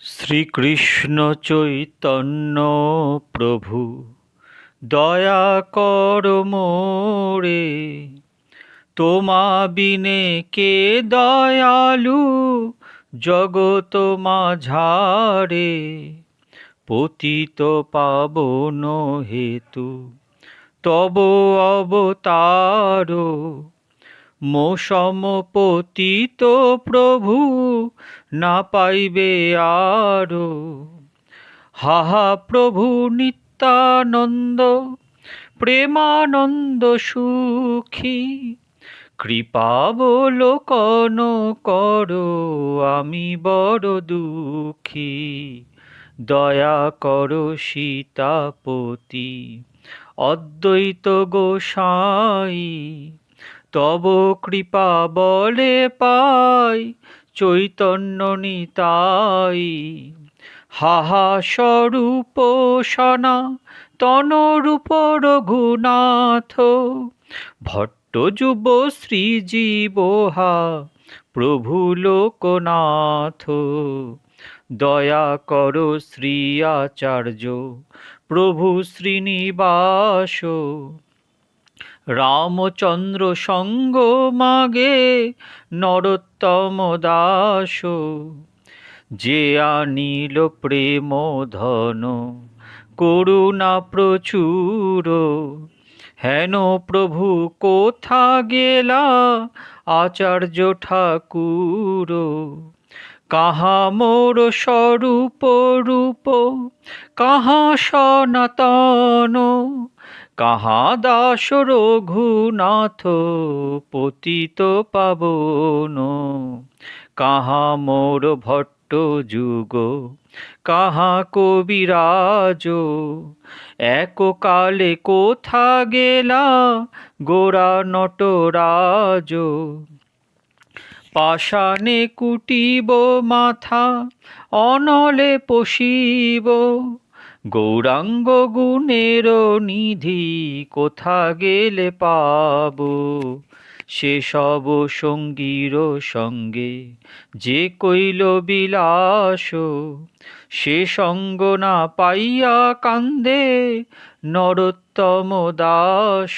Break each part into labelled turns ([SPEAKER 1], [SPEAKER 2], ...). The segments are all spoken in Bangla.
[SPEAKER 1] শ্রীকৃষ্ণ চৈতন্য প্রভু দয়া কর মোরে, তোমা বিনে কে দয়ালু জগত মাঝারে। পতিত পাবন হেতু তব অবতার, মোসম পতিত প্রভু না পাইবে আরো। হাহা প্রভু নিত্যানন্দ প্রেমানন্দ সুখী, কৃপাবলোকন করো আমি বড় দুঃখী। দয়া করো সীতাপতি অদ্বৈত গোসাই, তব কৃপা বলে পাই চৈতন্য নিতাই। হাহা স্বরূপ সনাতনরূপ রঘুনাথ, ভট্ট যুব শ্রীজীবহা প্রভু লোকনাথ। দয়া করো শ্রী আচার্য প্রভু শ্রীনিবাস, রামচন্দ্র সঙ্গ মাগে নরোত্তম দাস। যে আনিল প্রেম ধন করুণা প্রচুর, হেন প্রভু কোথা গেলা আচার্য ঠাকুর। কাহা মোর স্বরূপ রূপ কাহা সনাতন, কাহা দাস রঘুনাথ পতিত পাবন। কাহা মোর ভট্ট যুগ কাহা কবিরাজ, এককালে কোথা গেলা গোরা নটরাজ। পাষাণে কুটিব মাথা অনলে পশিব, গৌরাঙ্গ গুণের নিধি কোথা গেলে পাব। সে সব সঙ্গীর সঙ্গে যে কইল বিলাস, সে সঙ্গ না পাইয়া কান্দে নরোত্তম দাস।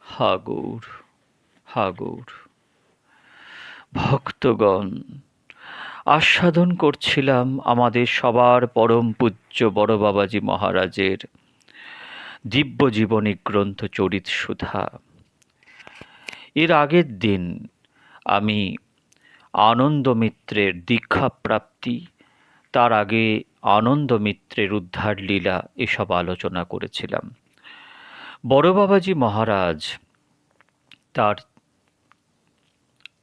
[SPEAKER 1] হা গৌর, হা গৌর। ভক্তগণ, আস্বাদন করছিলাম আমাদের সবার পরম পূজ্য বড় বাবাজি মহারাজের দিব্য জীবনী গ্রন্থ চরিত সুধা। এর আগের দিন আমি আনন্দ মিত্রের দীক্ষা প্রাপ্তি, তার আগে আনন্দ মিত্রের উদ্ধার লীলা এসব আলোচনা করেছিলাম। বড় বাবাজি মহারাজ তার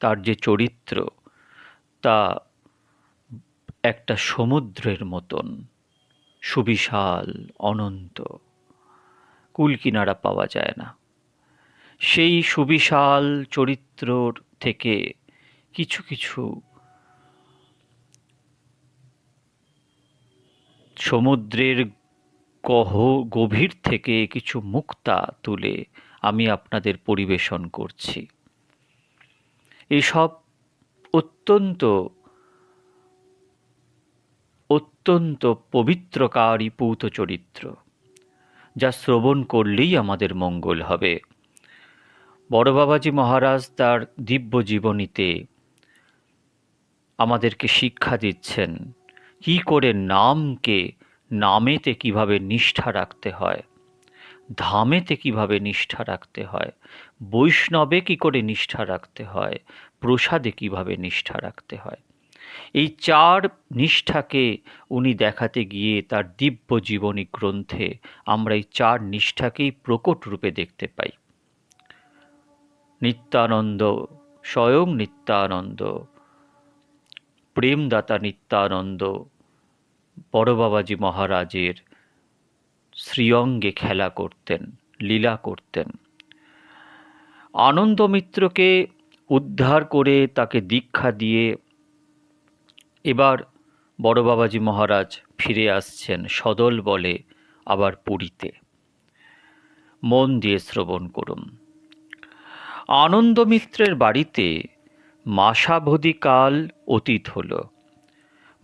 [SPEAKER 1] তার যে চরিত্র তা একটা সমুদ্রের মতন সুবিশাল, অনন্ত, কুলকিনারা পাওয়া যায় না। সেই সুবিশাল চরিত্রর থেকে কিছু কিছু সমুদ্রের গভীর থেকে কিছু মুক্তা তুলে আমি আপনাদের পরিবেশন করছি। এসব অত্যন্ত অত্যন্ত পবিত্রকারী পূত চরিত্র, যা শ্রবণ করলেই আমাদের মঙ্গল হবে। বড় বাবাজি মহারাজ তার দিব্য জীবনীতে আমাদেরকে শিক্ষা দিচ্ছেন কি করে নামকে, নামেতে কিভাবে নিষ্ঠা রাখতে হয়, ধামেতে কিভাবে নিষ্ঠা রাখতে হয়, বৈষ্ণবে কি করে নিষ্ঠা রাখতে হয়, প্রসাদে কিভাবে নিষ্ঠা রাখতে হয়। এই চার নিষ্ঠাকে উনি দেখাতে গিয়ে তার দিব্য জীবনী গ্রন্থে আমরা এই চার নিষ্ঠাকেই প্রকট রূপে দেখতে পাই। নিত্যানন্দ, স্বয়ং নিত্যানন্দ, প্রেমদাতা নিত্যানন্দ বড় বাবাজি মহারাজের শ্রীঅঙ্গে খেলা করতেন, লীলা করতেন। আনন্দ মিত্রকে উদ্ধার করে তাকে দীক্ষা দিয়ে এবার বড় বাবাজি মহারাজ ফিরে আসছেন সদল বলে আবার পুরীতে। মন দিয়ে শ্রবণ করুন। আনন্দ মিত্রের বাড়িতে মাসাবধি কাল অতীত হল।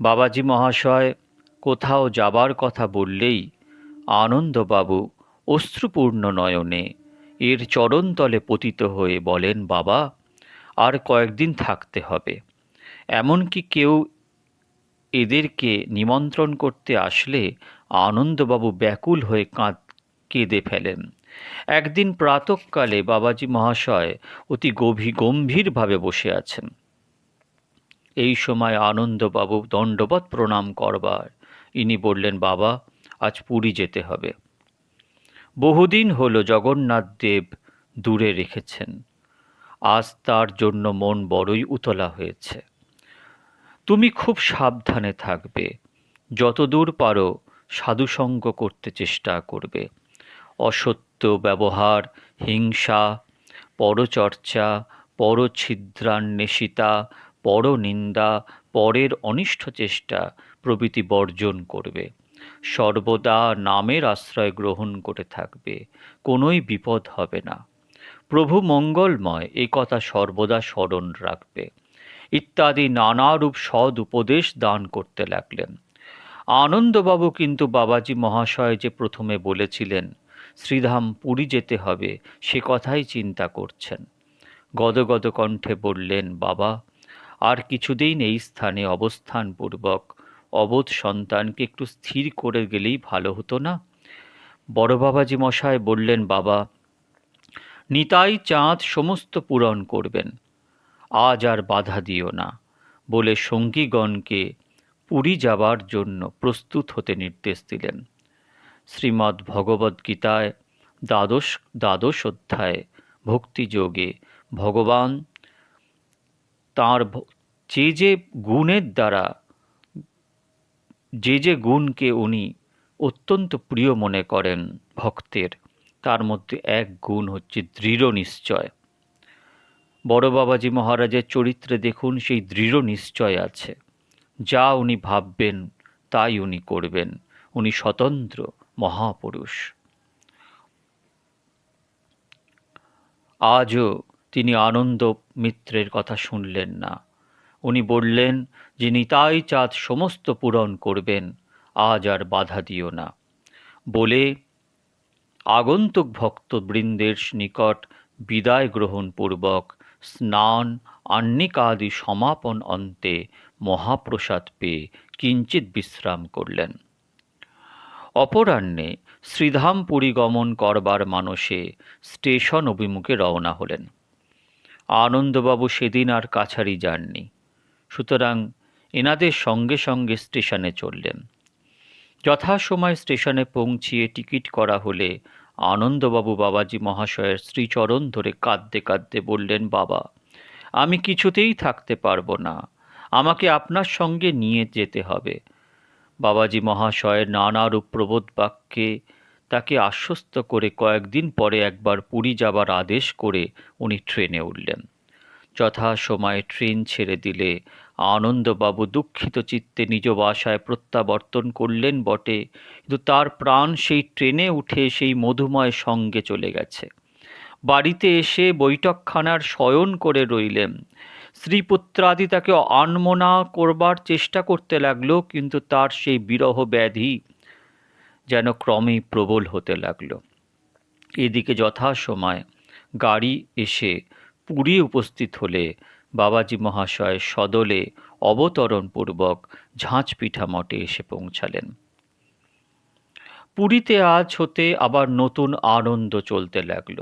[SPEAKER 1] বাবাজি মহাশয় কোথাও যাবার কথা বললেই আনন্দবাবু অশ্রুপূর্ণ নয়নে এর চরণতলে পতিত হয়ে বলেন, বাবা, আর কয়েকদিন থাকতে হবে। এমনকি কেউ এদেরকে নিমন্ত্রণ করতে আসলে আনন্দবাবু ব্যাকুল হয়ে কেঁদে ফেলেন। একদিন প্রাতঃকালে বাবাজি মহাশয় অতি গম্ভীরভাবে বসে আছেন। এই সময় আনন্দবাবু দণ্ডবৎ প্রণাম করবার ইনি বললেন, বাবা, আজ পুরী যেতে হবে। বহুদিন হলো জগন্নাথ দেব দূরে রেখেছেন, আজ তার জন্য মন বড়ই উতলা হয়েছে। তুমি খুব সাবধানে থাকবে, যতদূর পারো সাধুসঙ্গ করতে চেষ্টা করবে। অসত্য ব্যবহার, হিংসা, পরচর্চা, পরছিদ্রান্বেষিতা, পরনিন্দা, পরের অনিষ্ট চেষ্টা প্রভৃতি বর্জন করবে। সর্বদা নামের আশ্রয় গ্রহণ করে থাকবে, কোনোই বিপদ হবে না। প্রভু মঙ্গলময়, এই কথা সর্বদা স্মরণ রাখবে, ইত্যাদি নানারূপ সদ উপদেশ দান করতে লাগলেন। আনন্দবাবু কিন্তু বাবাজি মহাশয় যে প্রথমে বলেছিলেন শ্রীধাম পুরী যেতে হবে, সে কথাই চিন্তা করছেন। গদগদ কণ্ঠে বললেন, বাবা, আর কিছুদিন এই স্থানে অবস্থানপূর্বক অবোধ সন্তানকে একটু স্থির করে গেলেই ভালো হতো না? বড় বাবাজি মশায় বললেন, বাবা, নিতাই চাঁদ সমস্ত পূরণ করবেন, আজ আর বাধা দিও না, বলে সঙ্গীগণকে পুরী যাবার জন্য প্রস্তুত হতে নির্দেশ দিলেন। শ্রীমদ্ ভগবদ্গীতায় দ্বাদশ অধ্যায়ে ভক্তিযোগে ভগবান তাঁর যে গুণের দ্বারা যে গুণকে উনি অত্যন্ত প্রিয় মনে করেন ভক্তের, তার মধ্যে এক গুণ হচ্ছে দৃঢ় নিশ্চয়। বড় বাবাজি মহারাজের চরিত্রে দেখুন সেই দৃঢ় নিশ্চয় আছে। যা উনি ভাববেন তাই উনি করবেন। উনি স্বতন্ত্র মহাপুরুষ। আজও তিনি আনন্দ মিত্রের কথা শুনলেন না। উনি বললেন যে নিতাই চাঁদ সমস্ত পূরণ করবেন, আজ আর বাধা দিও না, বলে আগন্তুক ভক্তবৃন্দের নিকট বিদায় গ্রহণ পূর্বক স্নান আহ্নিকাদি সমাপন অন্তে মহাপ্রসাদ পেয়ে কিঞ্চিৎ বিশ্রাম করলেন। অপরাহ্নে শ্রীধাম পুরী গমন করবার মানসে স্টেশন অভিমুখে রওনা হলেন। আনন্দবাবু সেদিন আর কাছারি যাননি, সুতরাং এনাদের সঙ্গে সঙ্গে স্টেশনে চললেন। যথাসময় স্টেশনে পৌঁছিয়ে টিকিট করা হলে আনন্দবাবু বাবাজি মহাশয়ের শ্রীচরণ ধরে কাঁদতে কাঁদতে বললেন, বাবা, আমি কিছুতেই থাকতে পারবো না, আমাকে আপনার সঙ্গে নিয়ে যেতে হবে। বাবাজি মহাশয়ের নানারূপ প্রবোধ বাক্যে তাকে আশ্বস্ত করে কয়েকদিন পরে একবার পুরী যাবার আদেশ করে উনি ট্রেনে উঠলেন। যথাসময়ে ট্রেন ছেড়ে দিলে আনন্দবাবু দুঃখিত চিত্তে নিজ বাসায় প্রত্যাবর্তন করলেন বটে, কিন্তু তার প্রাণ সেই ট্রেনে উঠে সেই মধুময় সঙ্গে চলে গেছে। বাড়িতে এসে বৈঠকখানার শয়ন করে রইলেন। স্ত্রীপুত্রাদি তাকে আনমনা করবার চেষ্টা করতে লাগলো, কিন্তু তার সেই বিরহ ব্যাধি যেন ক্রমেই প্রবল হতে লাগলো। এদিকে যথাসময় গাড়ি এসে পুরী উপস্থিত হলে বাবাজি মহাশয় সদলে অবতরণপূর্বক ঝাঁচপিঠা মঠে এসে পৌঁছালেন। পুরীতে আজ হতে আবার নতুন আনন্দ চলতে লাগল।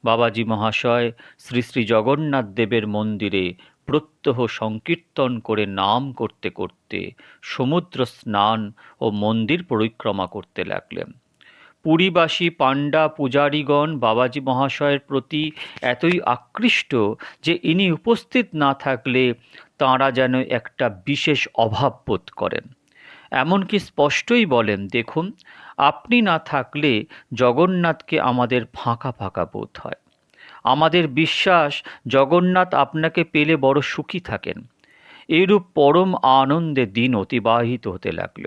[SPEAKER 1] বাবাজি মহাশয় শ্রী শ্রী জগন্নাথ দেবের মন্দিরে প্রত্যহ সংকীর্তন করে নাম করতে করতে সমুদ্র স্নান ও মন্দির পরিক্রমা করতে লাগলেন। পুরীবাসী পাণ্ডা পূজারীগণ বাবাজি মহাশয়ের প্রতি এতই আকৃষ্ট যে ইনি উপস্থিত না থাকলে তাঁরা যেন একটা বিশেষ অভাব বোধ করেন। এমনকি স্পষ্টই বলেন, দেখুন, আপনি না থাকলে জগন্নাথকে আমাদের ফাঁকা ফাঁকা বোধ হয়। আমাদের বিশ্বাস জগন্নাথ আপনাকে পেলে বড় সুখী থাকেন। এইরূপ পরম আনন্দে দিন অতিবাহিত হতে লাগল।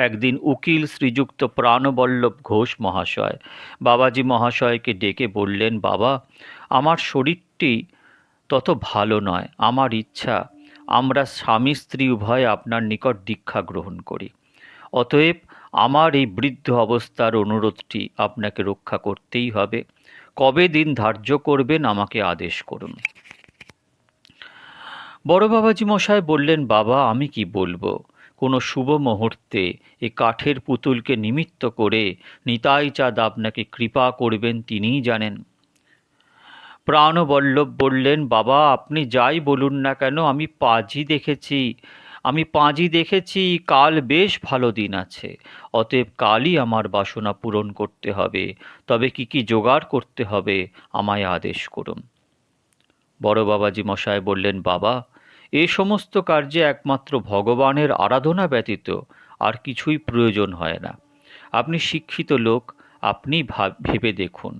[SPEAKER 1] একদিন উকিল শ্রীযুক্ত প্রাণবল্লভ ঘোষ মহাশয় বাবাজি মহাশয়কে ডেকে বললেন, বাবা, আমার শরীরটি তত ভালো নয়, আমার ইচ্ছা আমরা স্বামী স্ত্রী উভয় আপনার নিকট দীক্ষা গ্রহণ করি। অতএব আমার এই বৃদ্ধ অবস্থার অনুরোধটি আপনাকে রক্ষা করতেই হবে। কবে দিন ধার্য করবেন আমাকে আদেশ করুন। বড় বাবাজি মশাই বললেন, বাবা আমি কি বলবো, কোনো শুভ মুহূর্তে এ কাঠের পুতুলকে নিমিত্ত করে নিতাই চাঁদ আপনাকে কৃপা করবেন তিনিই জানেন। প্রাণবল্লভ বললেন, বাবা আপনি যাই বলুন না কেন, আমি পাঁজি দেখেছি কাল বেশ ভালো দিন আছে। অতএব কালই আমার বাসনা পূরণ করতে হবে। তবে কি কি জোগাড় করতে হবে আমায় আদেশ করুন। বড় বাবাজি মশাই বললেন, বাবা এ সমস্ত কার্যে একমাত্র ভগবানের আরাধনা ব্যতীত আর কিছুই প্রয়োজন হয় না। আপনি শিক্ষিত লোক, আপনি ভেবে দেখুন,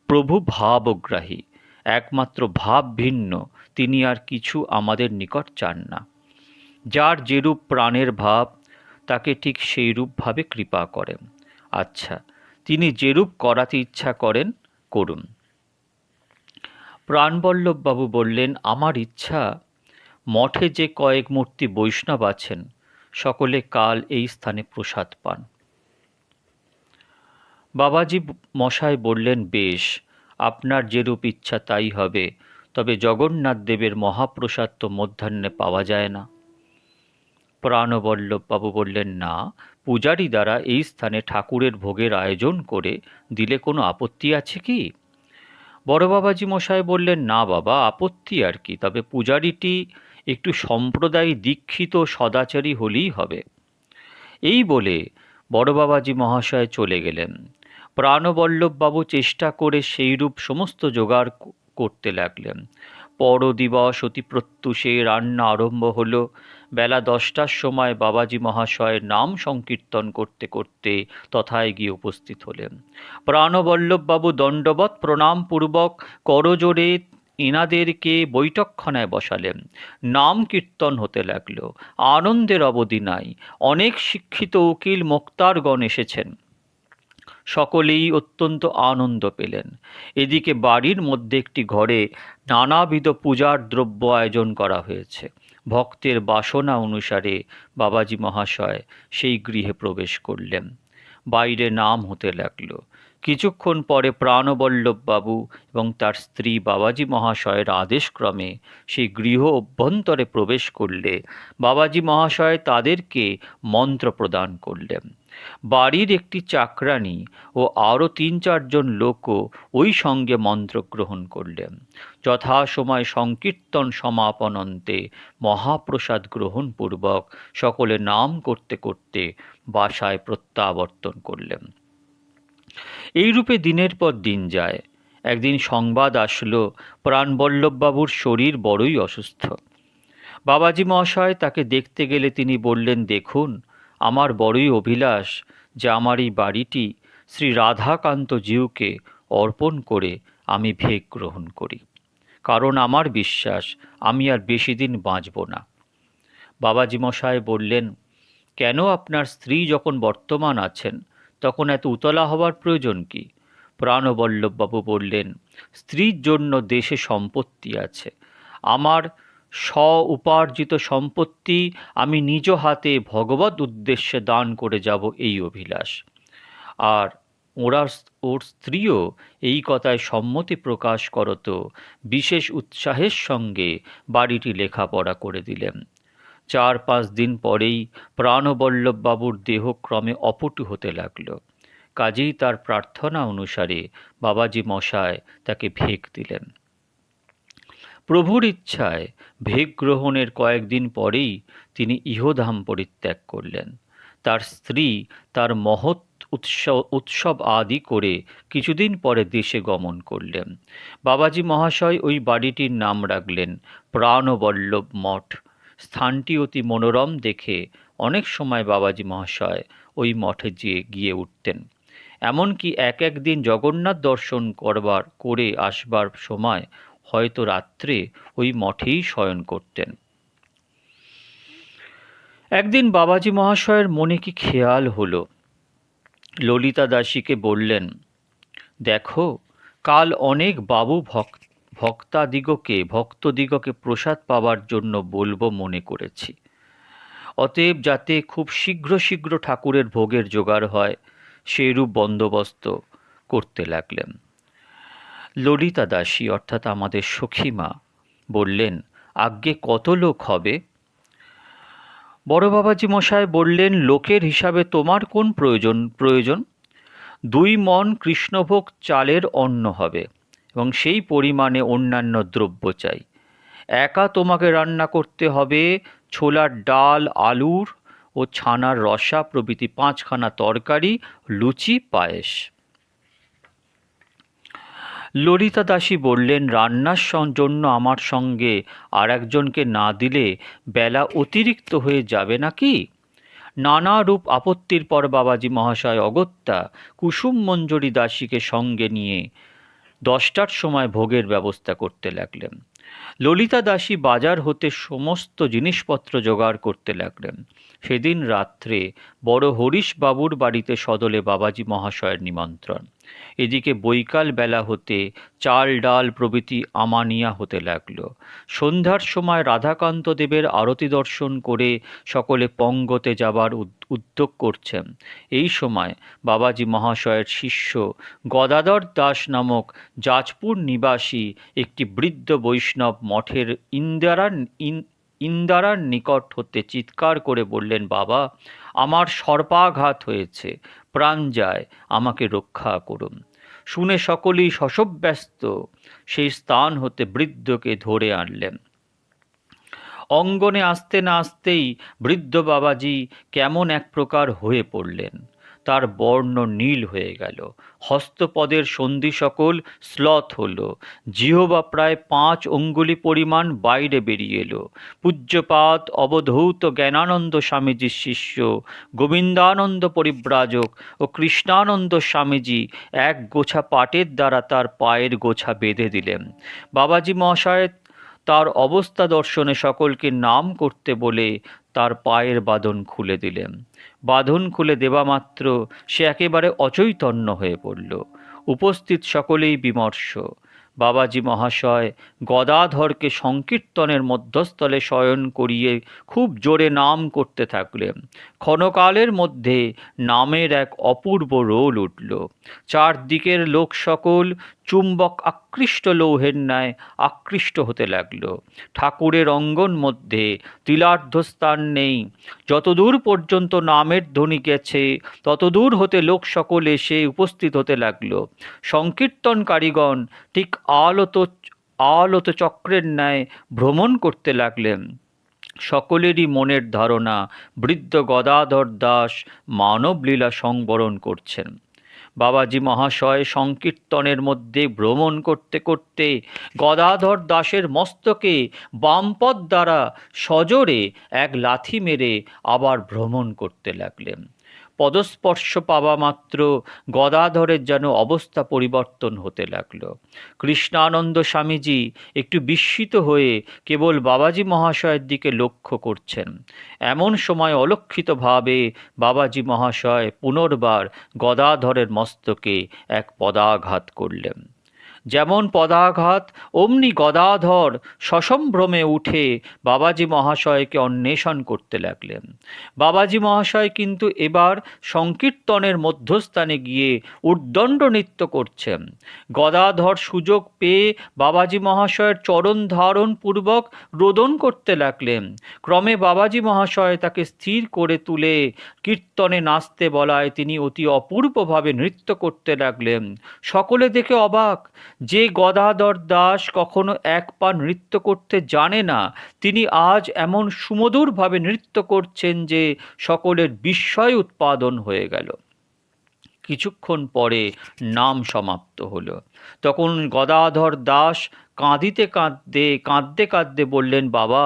[SPEAKER 1] প্রভু ভাবগ্রাহী, একমাত্র ভাব ভিন্ন, তিনি আর কিছু আমাদের নিকট চান না। যার যেরূপ প্রাণের ভাব তাকে ঠিক সেই রূপভাবে কৃপা করেন। আচ্ছা, তিনি যেরূপ করাতে ইচ্ছা করেন করুন। প্রাণবল্লভবাবু বললেন, আমার ইচ্ছা মঠে যে কয়েক মূর্তি বৈষ্ণব আছেন সকলে কাল এই স্থানে প্রসাদ পান। বাবাজি মশাই বললেন, বেশ, আপনার যেরূপ ইচ্ছা তাই হবে। তবে জগন্নাথ দেবের মহাপ্রসাদ তো মধ্যাহ্নে পাওয়া যায় না। প্রাণবল্লভবাবু বললেন, না, পূজারী দ্বারা এই স্থানে ঠাকুরের ভোগের আয়োজন করে দিলে কোনো আপত্তি আছে কি? বড় বাবাজি মশাই বললেন, না বাবা, আপত্তি আর কি, তবে পূজারীটি একটু সম্প্রদায় দীক্ষিত সদাচারী হলেই হবে। এই বলে বড় বাবাজি মহাশয় চলে গেলেন। প্রাণবল্লভবাবু চেষ্টা করে সেইরূপ সমস্ত জোগাড় করতে লাগলেন। পরদিবস অতি প্রত্যুষে রান্না আরম্ভ হলো। বেলা 10টার সময় বাবাজি মহাশয়ের নাম সংকীর্তন করতে করতে তথায় গিয়ে উপস্থিত হলেন। প্রাণবল্লভবাবু দণ্ডবৎ প্রণামপূর্বক করজোড়ে এনাদেরকে বৈঠকখানায় বসালেন। নাম কীর্তন হতে লাগল। আনন্দের অবধি নাই। অনেক শিক্ষিত উকিল মোক্তারগণ এসেছেন। সকলেই অত্যন্ত আনন্দ পেলেন। এদিকে বাড়ির মধ্যে একটি ঘরে নানাবিধ পূজার দ্রব্য আয়োজন করা হয়েছে। ভক্তের বাসনা অনুসারে বাবাজি মহাশয় সেই গৃহে প্রবেশ করলেন। বাইরে নাম হতে লাগল। কিছুক্ষণ পরে প্রাণবল্লভবাবু এবং তার স্ত্রী বাবাজি মহাশয়ের আদেশক্রমে সেই গৃহ অভ্যন্তরে প্রবেশ করলে বাবাজি মহাশয় তাদেরকে মন্ত্র প্রদান করলেন। বাড়ির একটি চাকরানী ও আরও 3-4 লোকও ওই সঙ্গে মন্ত্র গ্রহণ করলেন। যথাসময় সংকীর্তন সমাপনন্তে মহাপ্রসাদ গ্রহণপূর্বক সকলে নাম করতে করতে বাসায় প্রত্যাবর্তন করলেন। এইরূপে দিনের পর দিন যায়। একদিন সংবাদ আসলো প্রাণবল্লভবাবুর শরীর বড়ই অসুস্থ। বাবাজি মহাশয় তাকে দেখতে গেলে তিনি বললেন, দেখুন, আমার বড়ই অভিলাষ যে আমার এই বাড়িটি শ্রী রাধাকান্ত জিউকে অর্পণ করে আমি ভেগ গ্রহণ করি, কারণ আমার বিশ্বাস আমি আর বেশি দিন বাঁচব না। বাবাজি মশাই বললেন, কেন, আপনার স্ত্রী যখন বর্তমান আছেন তখন এত উতলা হবার প্রয়োজন কি? প্রাণবল্লভবাবু বললেন, স্ত্রীর জন্য দেশে সম্পত্তি আছে। আমার স্ব উপার্জিত সম্পত্তি আমি নিজ হাতে ভগবত উদ্দেশ্যে দান করে যাব, এই অভিলাষ। আর ওর স্ত্রীও এই কথায় সম্মতি প্রকাশ করত বিশেষ উৎসাহের সঙ্গে বাড়িটি লেখাপড়া করে দিলেন। 4-5 দিন পরেই প্রাণবল্লভবাবুর দেহ ক্রমে অপটু হতে লাগল। কাজেই তার প্রার্থনা অনুসারে বাবাজি মশায় তাকে ভেগ দিলেন। প্রভুর ইচ্ছায় ভেগ গ্রহণের কয়েকদিন পরেই তিনি ইহধাম পরিত্যাগ করলেন। তার স্ত্রী তার মহৎ উৎসব আদি করে কিছুদিন পরে দেশে গমন করলেন। বাবাজি মহাশয় ওই বাড়িটির নাম রাখলেন প্রাণবল্লভ মঠ। স্থানটি অতি মনোরম দেখে অনেক সময় বাবাজি মহাশয় ওই মঠে গিয়ে উঠতেন। এমনকি এক দিন জগন্নাথ দর্শন করে আসবার সময় হয়তো রাত্রে ওই মঠেই শয়ন করতেন। একদিন বাবাজি মহাশয়ের মনে কি খেয়াল হলো, ললিতা দাসীকে বললেন, দেখো, কাল অনেক বাবু ভক্তদিগকে প্রসাদ পাবার জন্য বলবো মনে করেছি। অতএব যাতে খুব শীঘ্র শীঘ্র ঠাকুরের ভোগের জোগাড় হয় সেইরূপ বন্দোবস্ত করতে লাগলেন। ললিতা দাসী অর্থাৎ আমাদের সখীমা বললেন, আজ্ঞে কত লোক হবে? বড় বাবাজি মশাই বললেন, লোকের হিসাবে তোমার কোন প্রয়োজন? 2 মণ কৃষ্ণভোগ চালের অন্ন হবে এবং সেই পরিমাণে অন্যান্য দ্রব্য চাই। একা তোমাকে রান্না করতে হবে ছোলার ডাল, আলুর ও ছানার রসা প্রভৃতি 5খানা তরকারি, লুচি, পায়েস। ললিতা দাসী বললেন, রান্নার জন্য আমার সঙ্গে আর একজনকে না দিলে বেলা অতিরিক্ত হয়ে যাবে নাকি? নানা রূপ আপত্তির পর বাবাজি মহাশয় অগত্যা কুসুম মঞ্জরী দাসীকে সঙ্গে নিয়ে 10টার সময় ভোগের ব্যবস্থা করতে লাগলেন। ললিতা দাসী বাজার হতে সমস্ত জিনিসপত্র জোগাড় করতে লাগলেন। সেদিন রাত্রে বড় হরিশ বাবুর বাড়িতে সদলে বাবাজি মহাশয়ের নিমন্ত্রণ। এদিকে বৈকাল বেলা হতে চাল ডাল প্রভৃতি আমানিয়া হতে লাগল। সন্ধ্যার সময় রাধাকান্ত দেবের আরতি দর্শন করে সকলে পঙ্গতে যাবার উদ্যোগ করছেন। এই সময় বাবাজি মহাশয়ের শিষ্য গদাধর দাস নামক যাজপুর নিবাসী একটি বৃদ্ধ বৈষ্ণব মঠের ইন্দারার নিকট হতে চিৎকার করে বললেন, বাবা, আমার সর্পাঘাত হয়েছে, প্রাণ যায়, আমাকে রক্ষা করুন। শুনে সকলেই শশব্যস্ত সেই স্থান হতে বৃদ্ধকে ধরে আনলেন। অঙ্গনে আসতে না আসতেই বৃদ্ধ বাবাজি কেমন এক প্রকার হয়ে পড়লেন। তার বর্ণ নীল হয়ে গেল, হস্তপদের সন্ধি সকল শ্লথ হল, জিহ্বা প্রায় 5 অঙ্গুলি পরিমাণ বাইরে বেরিয়ে এলো। পূজ্যপাদ অবধূত জ্ঞানানন্দ স্বামীজির শিষ্য গোবিন্দানন্দ পরিব্রাজক ও কৃষ্ণানন্দ স্বামীজি এক গোছা পাটের দ্বারা তার পায়ের গোছা বেঁধে দিলেন। বাবাজি মহাশয় তার অবস্থা দর্শনে সকলকে নাম করতে বলে তার পায়ের বাঁধন খুলে দিলেন। বাঁধন খুলে দেবা মাত্র সে একেবারে অচৈতন্য হয়ে পড়ল। উপস্থিত সকলেই বিমর্ষ। বাবাজি মহাশয় গদাধরকে সংকীর্তনের মধ্যস্থলে শয়ন করিয়ে খুব জোরে নাম করতে থাকলেন। ক্ষণকালের মধ্যে নামের এক অপূর্ব রোল উঠল। চারদিকের লোক সকল চুম্বক আকৃষ্ট লৌহের ন্যায় আকৃষ্ট হতে লাগল। ঠাকুরের অঙ্গন মধ্যে তিলার্ধস্থান নেই। যতদূর পর্যন্ত নামের ধ্বনি গেছে ততদূর হতে লোক সকল এসে উপস্থিত হতে লাগল। সংকীর্তনকারীগণ ঠিক আলত চক্রের ন্যায় ভ্রমণ করতে লাগলেন। সকলেরই মনের ধারণা বৃদ্ধ গদাধর দাস মানবলীলা সংবরণ করছেন। বাবাজি মহাশয় সংকীর্তনের মধ্যে ভ্রমণ করতে করতে গদাধর দাসের মস্তকে বামপদ দ্বারা সজোরে এক লাথি মেরে আবার ভ্রমণ করতে লাগলেন। পদস্পর্শ পাওয়া মাত্র গদাধরের যেন অবস্থা পরিবর্তন হতে লাগল। কৃষ্ণানন্দ স্বামীজি একটু বিস্মিত হয়ে কেবল বাবাজি মহাশয়ের দিকে লক্ষ্য করছেন। এমন সময় অলক্ষিতভাবে বাবাজি মহাশয় পুনর্বার গদাধরের মস্তকে এক পদাঘাত করলেন। যেমন পদাঘাত অমনি গদাধর সসম্ভ্রমে উঠে বাবাজি মহাশয়কে অন্বেষণ করতে লাগলেন। বাবাজি মহাশয় কিন্তু এবার সংকীর্তনের মধ্যস্থানে গিয়ে উদ্দণ্ড নৃত্য করছেন। গদাধর সুযোগ পেয়ে বাবাজি মহাশয়ের চরণ ধারণ পূর্বক রোদন করতে লাগলেন। ক্রমে বাবাজি মহাশয় তাকে স্থির করে তুলে কীর্তনে নাচতে বলায় তিনি অতি অপূর্বভাবে নৃত্য করতে লাগলেন। সকলে দেখে অবাক। যে গদাধর দাস কখনো এক পা নৃত্য করতে জানে না, তিনি আজ এমন সুমধুরভাবে নৃত্য করছেন যে সকলের বিস্ময় উৎপাদন হয়ে গেল। কিছুক্ষণ পরে নাম সমাপ্ত হলো। তখন গদাধর দাস কাঁদতে কাঁদতে বললেন, বাবা,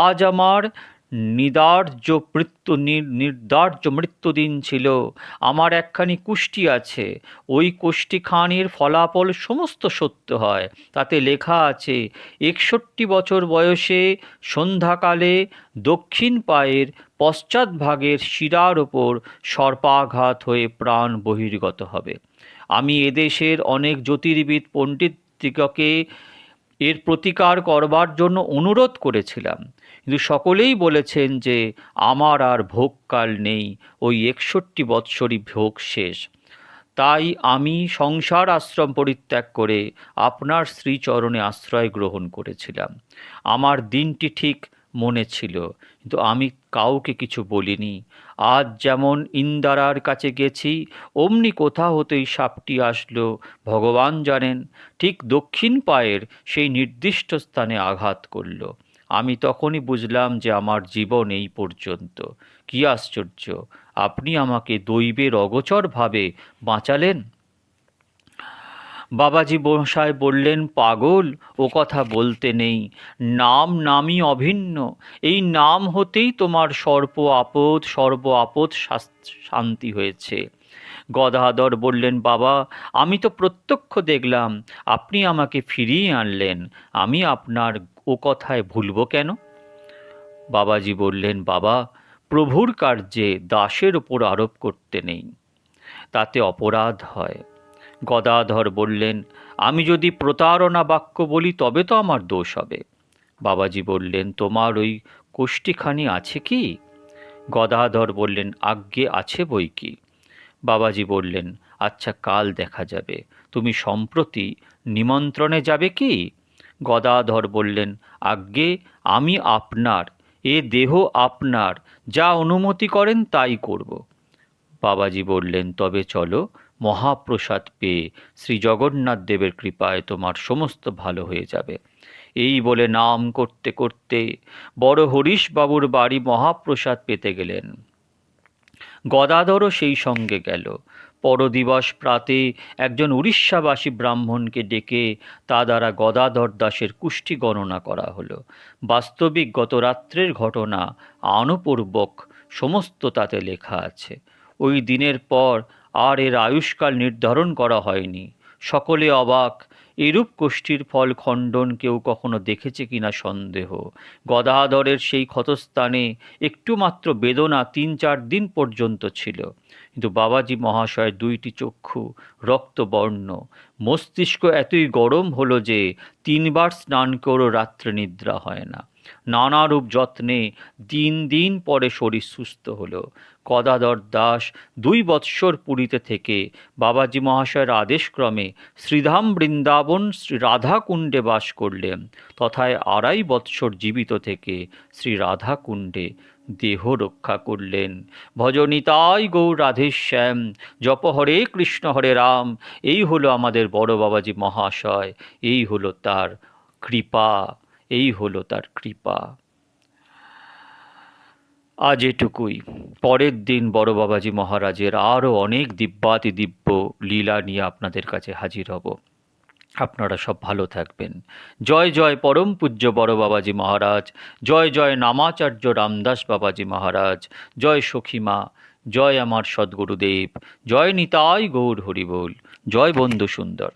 [SPEAKER 1] আজ আমার নির্দার্য মৃত্যুদিন ছিল। আমার একখানি কুষ্টি আছে। ওই কুষ্টিখানির ফলাফল সমস্ত সত্য হয়। তাতে লেখা আছে, 61 বছর বয়সে সন্ধ্যাকালে দক্ষিণ পায়ের পশ্চাৎভাগের শিরার ওপর সর্পাঘাত হয়ে প্রাণ বহির্গত হবে। আমি এদেশের অনেক জ্যোতির্বিদ পণ্ডিতদিগকে এর প্রতিকার করবার জন্য অনুরোধ করেছিলাম, কিন্তু সকলেই বলেছেন যে আমার আর ভোগকাল নেই, ওই 61 বৎসরই ভোগ শেষ। তাই আমি সংসার আশ্রম পরিত্যাগ করে আপনার শ্রীচরণে আশ্রয় গ্রহণ করেছিলাম। আমার দিনটি ঠিক মনে ছিল, কিন্তু আমি কাউকে কিছু বলিনি। আজ যেমন ইন্দারার কাছে গেছি, অমনি কোথা হতেই সাপটি আসলো ভগবান জানেন, ঠিক দক্ষিণ পায়ের সেই নির্দিষ্ট স্থানে আঘাত করল। আমি তখনই বুঝলাম যে আমার জীবন এই পর্যন্ত। কি আশ্চর্য, আপনি আমাকে দৈবের অগোচরভাবে বাঁচালেন। বাবাজি মশাই বললেন, পাগল, ও কথা বলতে নেই। নাম নামই অভিন্ন। এই নাম হতেই তোমার সর্ব আপদ শান্তি হয়েছে। গদাধর বললেন, বাবা, আমি তো প্রত্যক্ষ দেখলাম আপনি আমাকে ফিরিয়ে আনলেন, আমি আপনার ও কথায় ভুলব কেন? বাবাজি বললেন, বাবা, প্রভুর কার্যে দাসের ওপর আরোপ করতে নেই, তাতে অপরাধ হয়। গদাধর বললেন, আমি যদি প্রতারণা বাক্য বলি তবে তো আমার দোষ হবে। বাবাজি বললেন, তোমার ওই কোষ্ঠীখানি আছে কি? গদাধর বললেন, আজ্ঞে আছে বই কি। বাবাজি বললেন, আচ্ছা, কাল দেখা যাবে। তুমি সম্প্রতি নিমন্ত্রণে যাবে কি? গদাধর বললেন, আজ্ঞে, আমি আপনার, এ দেহ আপনার, যা অনুমতি করেন তাই করব। বাবাজি বললেন, তবে চলো, মহাপ্রসাদ পেয়ে শ্রী জগন্নাথ দেবের কৃপায় তোমার সমস্ত ভালো হয়ে যাবে। এই বলে নাম করতে করতে বড় হরিশবাবুর বাড়ি মহাপ্রসাদ পেতে গেলেন। গদাধরও সেই সঙ্গে গেল। পরদিবস প্রাতে একজন উড়িষ্যাবাসী ব্রাহ্মণকে ডেকে তা দ্বারা গদাধর দাসের কুষ্ঠি গণনা করা হলো। বাস্তবিক গত রাত্রের ঘটনা আনুপূর্বক সমস্ত তাতে লেখা আছে। ওই দিনের পর আর এর আয়ুষ্কাল নির্ধারণ করা হয়নি। সকলে অবাক। এরূপ কোষ্ঠীর ফল খণ্ডন কেউ কখনো দেখেছে কিনা সন্দেহ। গদাধরের সেই ক্ষতস্থানে একটুমাত্র বেদনা 3-4 দিন পর্যন্ত ছিল, কিন্তু বাবাজি মহাশয়ের 2টি চক্ষু রক্তবর্ণ, মস্তিষ্ক এতই গরম হলো যে 3বার স্নান করেও রাত্রে নিদ্রা হয় না। নানারূপ যত্নে দিন দিন পরে শরীর সুস্থ হলো। গদাধর দাস 2 বৎসর পুরীতে থেকে বাবাজি মহাশয়ের আদেশক্রমে শ্রীধাম বৃন্দাবন শ্রী রাধাকুণ্ডে বাস করলেন, তথায় 2.5 বৎসর জীবিত থেকে শ্রী রাধাকুণ্ডে দেহ রক্ষা করলেন। ভজনিতাই গৌর রাধেশ্যাম, জপ হরে কৃষ্ণ হরে রাম। এই হলো আমাদের বড় বাবাজি মহাশয়, এই হলো তার কৃপা, এই হলো তার কৃপা। আজ এটুকুই। পরের দিন বড় বাবাজি মহারাজের আরও অনেক দিব্যাতি দিব্য লীলা নিয়ে আপনাদের কাছে হাজির হব। আপনারা সব ভালো থাকবেন। জয় জয় পরম পূজ্য বড় বাবাজি মহারাজ, জয় জয় নামাচার্য রামদাস বাবাজি মহারাজ, জয় সখীমা, জয় আমার সদ্গুরুদেব, জয় নিতাই গৌর হরিবোল, জয় বন্ধু সুন্দর।